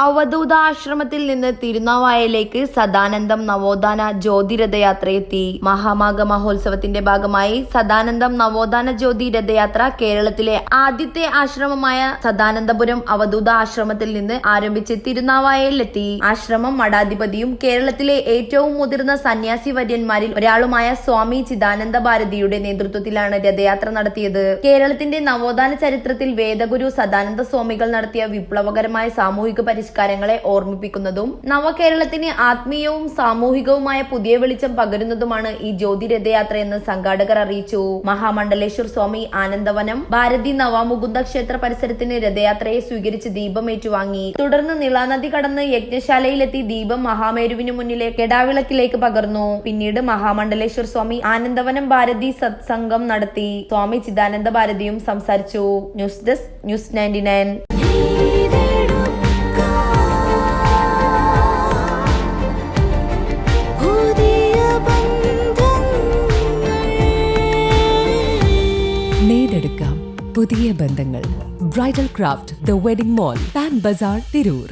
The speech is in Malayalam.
അവധൂതാശ്രമത്തിൽ നിന്ന് തിരുനാവായയിലേക്ക് സദാനന്ദം നവോത്ഥാന ജ്യോതി രഥയാത്രയെത്തി. മഹാമാഘ മഹോത്സവത്തിന്റെ ഭാഗമായി സദാനന്ദം നവോത്ഥാന ജ്യോതി രഥയാത്ര കേരളത്തിലെ ആദ്യത്തെ ആശ്രമമായ സദാനന്ദപുരം അവധൂത ആശ്രമത്തിൽ നിന്ന് ആരംഭിച്ച് തിരുനാവായയിലെത്തി. ആശ്രമം മഠാധിപതിയും കേരളത്തിലെ ഏറ്റവും മുതിർന്ന സന്യാസി വര്യന്മാരിൽ ഒരാളുമായ സ്വാമി ചിദാനന്ദ ഭാരതിയുടെ നേതൃത്വത്തിലാണ് രഥയാത്ര നടത്തിയത്. കേരളത്തിന്റെ നവോത്ഥാന ചരിത്രത്തിൽ വേദഗുരു സദാനന്ദ സ്വാമികൾ നടത്തിയ വിപ്ലവകരമായ സാമൂഹിക പരിഷ്കാരങ്ങളെ ഓർമ്മിപ്പിക്കുന്നതും നവകേരളത്തിന് ആത്മീയവും സാമൂഹികവുമായ പുതിയ വെളിച്ചം പകരുന്നതുമാണ് ഈ ജ്യോതി രഥയാത്ര എന്ന് സംഘാടകർ അറിയിച്ചു. മഹാമണ്ഡലേശ്വർ സ്വാമി ആനന്ദവനം ഭാരതി നവാമുകുന്ദ ക്ഷേത്ര പരിസരത്തിന് രഥയാത്രയെ സ്വീകരിച്ച് ദീപം ഏറ്റുവാങ്ങി. തുടർന്ന് നിളാനദി കടന്ന് യജ്ഞശാലയിലെത്തി ദീപം മഹാമേരുവിന് മുന്നിലെ കെടാവിളക്കിലേക്ക് പകർന്നു. പിന്നീട് മഹാമണ്ഡലേശ്വർ സ്വാമി ആനന്ദവനം ഭാരതി സത്സംഗം നടത്തി. സ്വാമി ചിദാനന്ദ ഭാരതിയും സംസാരിച്ചു. News desk news 99. നേടെടുക്കാം പുതിയ ബന്ധങ്ങൾ. Bridal craft the wedding mall, Pan Bazaar, Tirur.